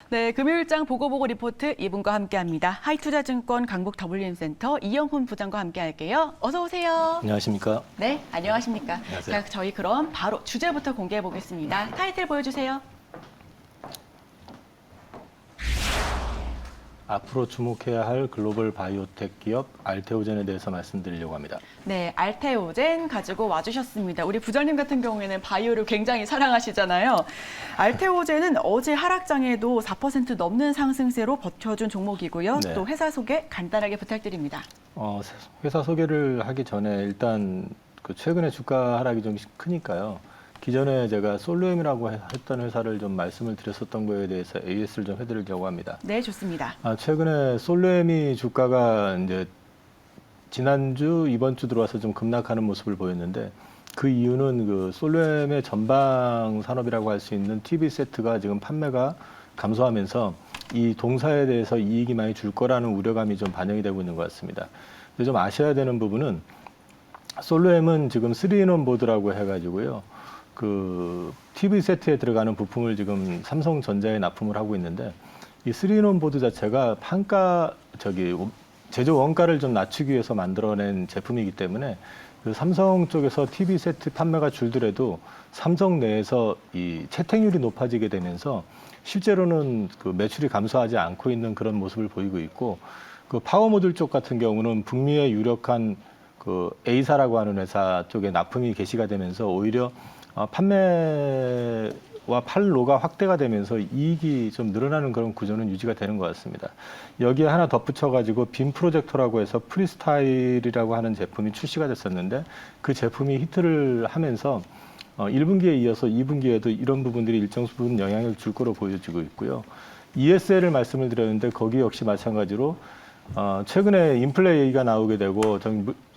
네, 금요일장 보고보고 리포트 이분과 함께합니다. 하이투자증권 강북 WM센터 이영훈 부장과 함께할게요. 어서 오세요. 안녕하십니까? 네, 안녕하십니까? 안녕하세요. 자, 저희 그럼 바로 주제부터 공개해 보겠습니다. 타이틀 보여주세요. 앞으로 주목해야 할 글로벌 바이오텍 기업 알테오젠에 대해서 말씀드리려고 합니다. 네, 알테오젠 가지고 와주셨습니다. 우리 부장님 같은 경우에는 바이오를 굉장히 사랑하시잖아요. 알테오젠은 어제 하락장에도 4% 넘는 상승세로 버텨준 종목이고요. 네. 또 회사 소개 간단하게 부탁드립니다. 회사 소개를 하기 전에 일단 최근에 주가 하락이 좀 크니까요. 기존에 제가 솔로엠이라고 했던 회사를 좀 말씀을 드렸었던 거에 대해서 AS를 좀 해드리려고 합니다. 네, 좋습니다. 최근에 솔로엠이 주가가 이제 지난주, 이번 주 들어와서 좀 급락하는 모습을 보였는데 그 이유는 그 솔로엠의 전방 산업이라고 할 수 있는 TV 세트가 지금 판매가 감소하면서 이 동사에 대해서 이익이 많이 줄 거라는 우려감이 좀 반영이 되고 있는 것 같습니다. 근데 좀 아셔야 되는 부분은 솔로엠은 지금 3-in-1 보드라고 해가지고요. 그 TV 세트에 들어가는 부품을 지금 삼성전자에 납품을 하고 있는데 이 3-in-1 보드 자체가 제조 원가를 좀 낮추기 위해서 만들어낸 제품이기 때문에 그 삼성 쪽에서 TV 세트 판매가 줄더라도 삼성 내에서 이 채택률이 높아지게 되면서 실제로는 그 매출이 감소하지 않고 있는 그런 모습을 보이고 있고 그 파워 모듈 쪽 같은 경우는 북미의 유력한 그 A사라고 하는 회사 쪽에 납품이 개시가 되면서 오히려 판매와 판로가 확대가 되면서 이익이 좀 늘어나는 그런 구조는 유지가 되는 것 같습니다. 여기에 하나 덧붙여가지고 빔 프로젝터라고 해서 프리스타일이라고 하는 제품이 출시가 됐었는데 그 제품이 히트를 하면서 1분기에 이어서 2분기에도 이런 부분들이 일정 부분 영향을 줄 거로 보여지고 있고요. ESL을 말씀을 드렸는데 거기 역시 마찬가지로 최근에 인플레 얘기가 나오게 되고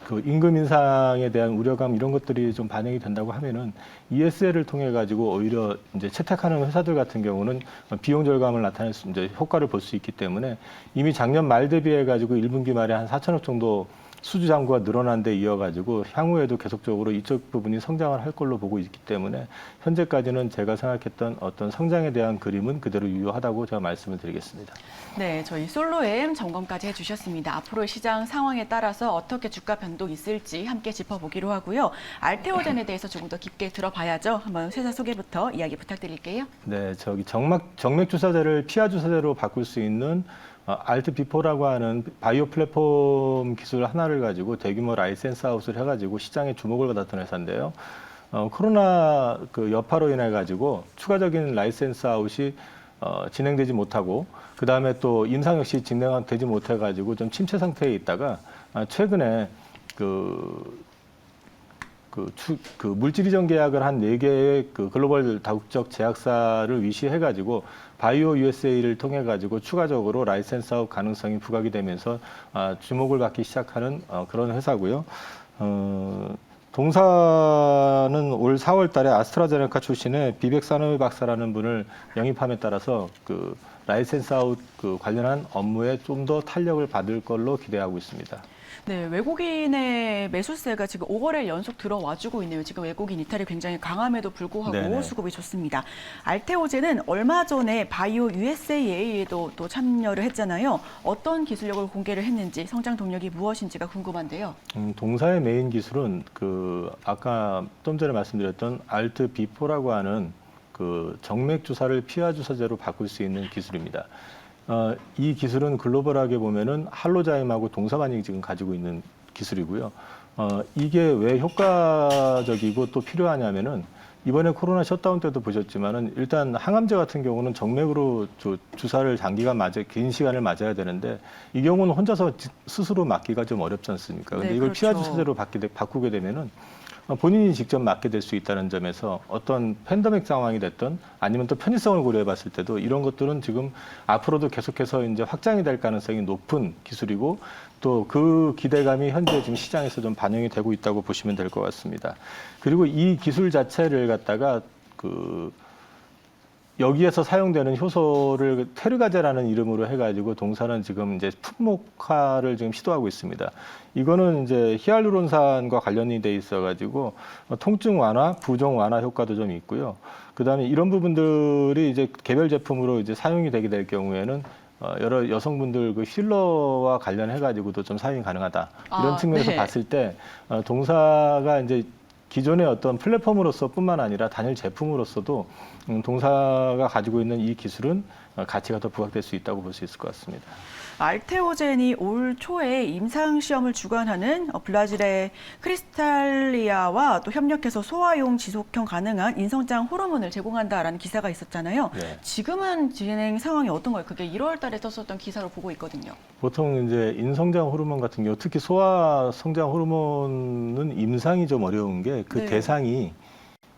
그 임금 인상에 대한 우려감 이런 것들이 좀 반영이 된다고 하면은 ESL을 통해 가지고 오히려 이제 채택하는 회사들 같은 경우는 비용 절감을 나타낼 수 이제 효과를 볼 수 있기 때문에 이미 작년 말 대비해 가지고 1분기 말에 한 4천억 정도 수주 잔고가 늘어난 데 이어가지고 향후에도 계속적으로 이쪽 부분이 성장을 할 걸로 보고 있기 때문에 현재까지는 제가 생각했던 어떤 성장에 대한 그림은 그대로 유효하다고 제가 말씀을 드리겠습니다. 네, 저희 솔로엠 점검까지 해주셨습니다. 앞으로의 시장 상황에 따라서 어떻게 주가 변동 있을지 함께 짚어보기로 하고요. 알테오젠에 대해서 조금 더 깊게 들어봐야죠. 한번 회사 소개부터 이야기 부탁드릴게요. 네, 정맥 주사제를 피하 주사제로 바꿀 수 있는 알트비포라고 하는 바이오 플랫폼 기술 하나를 가지고 대규모 라이센스 아웃을 해가지고 시장에 주목을 받았던 회사인데요. 코로나 그 여파로 인해 가지고 추가적인 라이센스 아웃이 진행되지 못하고 그 다음에 또 임상 역시 진행되지 못해 가지고 좀 침체 상태에 있다가 최근에 그 물질 이전 계약을 한 4개의 그 글로벌 다국적 제약사를 위시해가지고 바이오 USA를 통해가지고 추가적으로 라이센스 아웃 가능성이 부각이 되면서 주목을 받기 시작하는 그런 회사고요. 동사는 올 4월 달에 아스트라제네카 출신의 비백산의 박사라는 분을 영입함에 따라서 그 라이센스 아웃 그 관련한 업무에 좀 더 탄력을 받을 걸로 기대하고 있습니다. 네, 외국인의 매수세가 지금 5거래일 연속 들어와주고 있네요. 지금 외국인 이탈이 굉장히 강함에도 불구하고 네네. 수급이 좋습니다. 알테오젠은 얼마 전에 바이오 USA에도 또 참여를 했잖아요. 어떤 기술력을 공개를 했는지 성장 동력이 무엇인지가 궁금한데요. 동사의 메인 기술은 그 아까 좀 전에 말씀드렸던 알트비포라고 하는 그 정맥 주사를 피하 주사제로 바꿀 수 있는 기술입니다. 이 기술은 글로벌하게 보면은 할로자임하고 동사만이 지금 가지고 있는 기술이고요. 이게 왜 효과적이고 또 필요하냐면은 이번에 코로나 셧다운 때도 보셨지만은 일단 항암제 같은 경우는 정맥으로 주사를 긴 시간을 맞아야 되는데 이 경우는 혼자서 스스로 맞기가 좀 어렵지 않습니까? 근데 네, 이걸 그렇죠. 피하 주사제로 바꾸게 되면은 본인이 직접 맞게 될 수 있다는 점에서 어떤 팬데믹 상황이 됐든 아니면 또 편의성을 고려해 봤을 때도 이런 것들은 지금 앞으로도 계속해서 이제 확장이 될 가능성이 높은 기술이고 또 그 기대감이 현재 지금 시장에서 좀 반영이 되고 있다고 보시면 될 것 같습니다. 그리고 이 기술 자체를 갖다가 여기에서 사용되는 효소를 테르가제라는 이름으로 해가지고 동사는 지금 이제 품목화를 지금 시도하고 있습니다. 이거는 이제 히알루론산과 관련이 돼 있어가지고 통증 완화, 부종 완화 효과도 좀 있고요. 그다음에 이런 부분들이 이제 개별 제품으로 이제 사용이 되게 될 경우에는 여러 여성분들 그 힐러와 관련해가지고도 좀 사용이 가능하다. 이런 측면에서 네. 봤을 때 동사가 이제 기존의 어떤 플랫폼으로서뿐만 아니라 단일 제품으로서도 동사가 가지고 있는 이 기술은 가치가 더 부각될 수 있다고 볼 수 있을 것 같습니다. 알테오젠이 올 초에 임상 시험을 주관하는 브라질의 크리스탈리아와 또 협력해서 소화용 지속형 가능한 인성장 호르몬을 제공한다라는 기사가 있었잖아요. 네. 지금은 진행 상황이 어떤가요? 그게 1월 달에 떴었던 기사로 보고 있거든요. 보통 이제 인성장 호르몬 같은 경우, 특히 소화 성장 호르몬은 임상이 좀 어려운 게 그 네. 대상이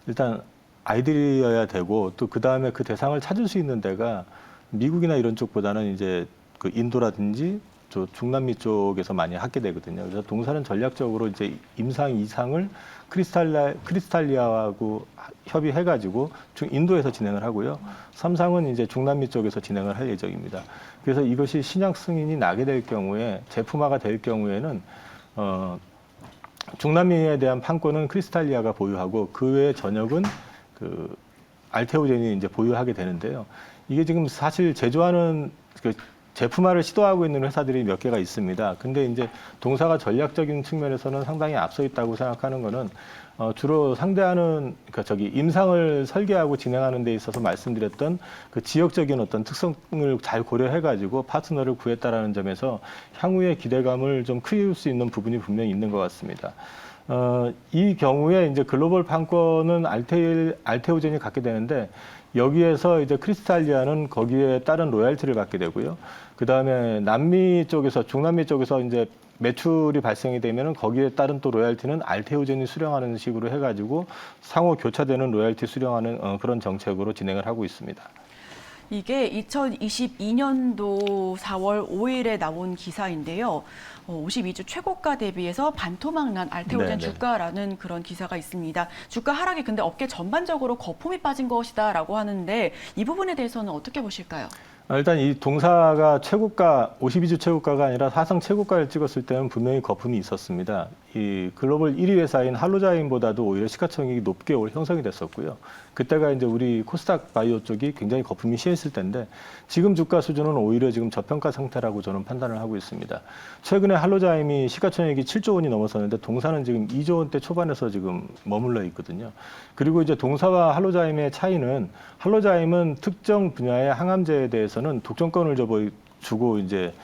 일단 아이들이어야 되고 또 그 다음에 그 대상을 찾을 수 있는 데가 미국이나 이런 쪽보다는 이제 그 인도라든지 저 중남미 쪽에서 많이 하게 되거든요. 그래서 동사는 전략적으로 이제 임상 이상을 크리스탈리아하고 협의해가지고 인도에서 진행을 하고요. 3상은 이제 중남미 쪽에서 진행을 할 예정입니다. 그래서 이것이 신약 승인이 나게 될 경우에 제품화가 될 경우에는 중남미에 대한 판권은 크리스탈리아가 보유하고 그 외의 전역은 그 알테오젠이 이제 보유하게 되는데요. 이게 지금 사실 제조하는 그 제품화를 시도하고 있는 회사들이 몇 개가 있습니다. 근데 이제 동사가 전략적인 측면에서는 상당히 앞서 있다고 생각하는 거는 주로 상대하는 그러니까 임상을 설계하고 진행하는 데 있어서 말씀드렸던 그 지역적인 어떤 특성을 잘 고려해 가지고 파트너를 구했다라는 점에서 향후의 기대감을 좀 키울 수 있는 부분이 분명히 있는 것 같습니다. 이 경우에 이제 글로벌 판권은 알테오젠이 갖게 되는데 여기에서 이제 크리스탈리아는 거기에 따른 로열티를 받게 되고요. 그 다음에 남미 쪽에서, 중남미 쪽에서 이제 매출이 발생이 되면은 거기에 따른 또 로열티는 알테오젠이 수령하는 식으로 해가지고 상호 교차되는 로열티 수령하는 그런 정책으로 진행을 하고 있습니다. 이게 2022년도 4월 5일에 나온 기사인데요. 52주 최고가 대비해서 반토막 난 알테오젠 네네. 주가라는 그런 기사가 있습니다. 주가 하락이 근데 업계 전반적으로 거품이 빠진 것이다라고 하는데 이 부분에 대해서는 어떻게 보실까요? 일단 이 동사가 최고가, 52주 최고가가 아니라 사상 최고가를 찍었을 때는 분명히 거품이 있었습니다. 이 글로벌 1위 회사인 할로자인보다도 오히려 시가총액이 높게 형성이 됐었고요. 그때가 이제 우리 코스닥 바이오 쪽이 굉장히 거품이 심했을 때인데 지금 주가 수준은 오히려 지금 저평가 상태라고 저는 판단을 하고 있습니다. 최근에 할로자임이 시가총액이 7조 원이 넘어섰는데 동사는 지금 2조 원대 초반에서 지금 머물러 있거든요. 그리고 이제 동사와 할로자임의 차이는 할로자임은 특정 분야의 항암제에 대해서는 독점권을 주고 이제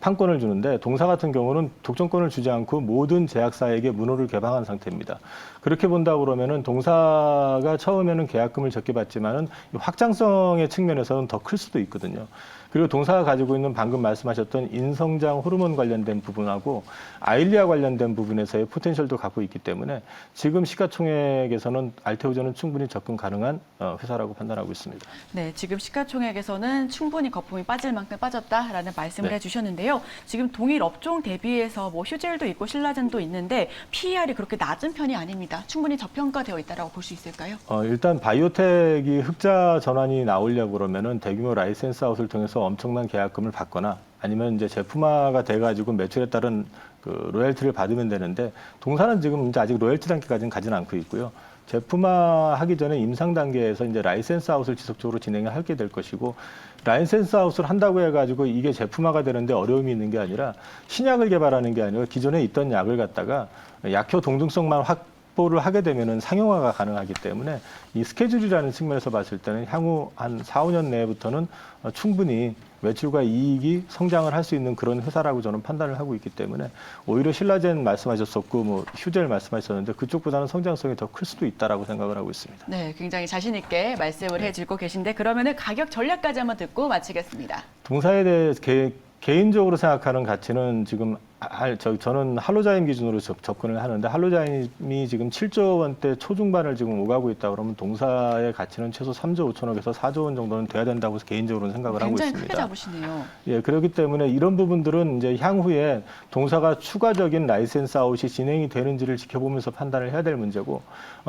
판권을 주는데 동사 같은 경우는 독점권을 주지 않고 모든 제약사에게 문호를 개방한 상태입니다. 그렇게 본다 그러면은 동사가 처음에는 계약금을 적게 받지만은 확장성의 측면에서는 더 클 수도 있거든요. 그리고 동사가 가지고 있는 방금 말씀하셨던 인성장 호르몬 관련된 부분하고 아일리아 관련된 부분에서의 포텐셜도 갖고 있기 때문에 지금 시가총액에서는 알테오젠은 충분히 접근 가능한 회사라고 판단하고 있습니다. 네, 지금 시가총액에서는 충분히 거품이 빠질 만큼 빠졌다라는 말씀을 네. 해주셨는데요. 지금 동일 업종 대비해서 뭐 휴젤도 있고 신라젠도 있는데 PER이 그렇게 낮은 편이 아닙니다. 충분히 저평가되어 있다라고 볼 수 있을까요? 일단 바이오텍이 흑자 전환이 나오려고 그러면은 대규모 라이센스 아웃을 통해서 엄청난 계약금을 받거나 아니면 이제 제품화가 돼가지고 매출에 따른 그 로열티를 받으면 되는데 동사는 지금 이제 아직 로열티 단계까지는 가지는 않고 있고요. 제품화하기 전에 임상 단계에서 이제 라이센스 아웃을 지속적으로 진행을 하게 될 것이고 라이센스 아웃을 한다고 해가지고 이게 제품화가 되는데 어려움이 있는 게 아니라 신약을 개발하는 게 아니라 기존에 있던 약을 갖다가 약효 동등성만 확보를 하게 되면은 상용화가 가능하기 때문에 이 스케줄이라는 측면에서 봤을 때는 향후 한 4, 5년 내부터는 충분히 매출과 이익이 성장을 할 수 있는 그런 회사라고 저는 판단을 하고 있기 때문에 오히려 신라젠 말씀하셨었고 뭐 휴젤 말씀하셨는데 그쪽보다는 성장성이 더 클 수도 있다라고 생각을 하고 있습니다. 네, 굉장히 자신 있게 말씀을 해주고 계신데 그러면은 가격 전략까지 한번 듣고 마치겠습니다. 동사에 대해 개인적으로 생각하는 가치는 지금 저는 할로자임 기준으로 접근을 하는데 할로자임이 지금 7조 원대 초중반을 지금 오가고 있다 그러면 동사의 가치는 최소 3조 5천억에서 4조 원 정도는 돼야 된다고 개인적으로는 생각을 하고 굉장히 있습니다. 크게 잡으시네요. 예, 그렇기 때문에 이런 부분들은 이제 향후에 동사가 추가적인 라이센스 아웃이 진행이 되는지를 지켜보면서 판단을 해야 될 문제고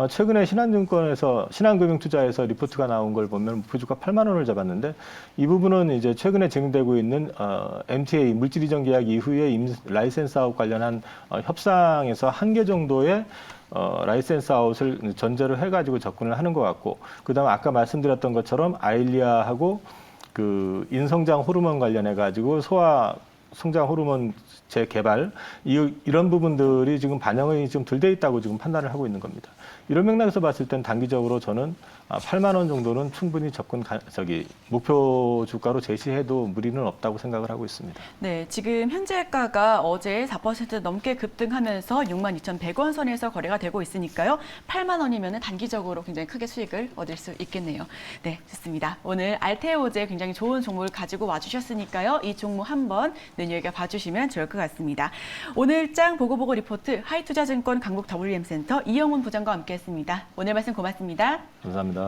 최근에 신한금융투자에서 리포트가 나온 걸 보면 목표주가 8만 원을 잡았는데 이 부분은 이제 최근에 진행되고 있는 MTA 물질 이전 계약 이후에 라이센스 아웃 관련한 협상에서 한 개 정도의 라이센스 아웃을 전제로 해가지고 접근을 하는 것 같고, 그다음에 아까 말씀드렸던 것처럼 아일리아하고 그 인성장 호르몬 관련해가지고 소아 성장 호르몬 재개발 이런 부분들이 지금 반영이 좀 덜 돼 있다고 지금 판단을 하고 있는 겁니다. 이런 맥락에서 봤을 땐 단기적으로 저는 8만 원 정도는 충분히 목표 주가로 제시해도 무리는 없다고 생각을 하고 있습니다. 네, 지금 현재가가 어제 4% 넘게 급등하면서 62,100원 선에서 거래가 되고 있으니까요. 8만 원이면 단기적으로 굉장히 크게 수익을 얻을 수 있겠네요. 네, 좋습니다. 오늘 알테오제 굉장히 좋은 종목을 가지고 와주셨으니까요. 이 종목 한번 눈여겨 봐주시면 좋을 것 같습니다. 오늘 장 보고보고 리포트 하이투자증권 강북 WM센터 이영훈 부장과 함께했습니다. 오늘 말씀 고맙습니다. 감사합니다.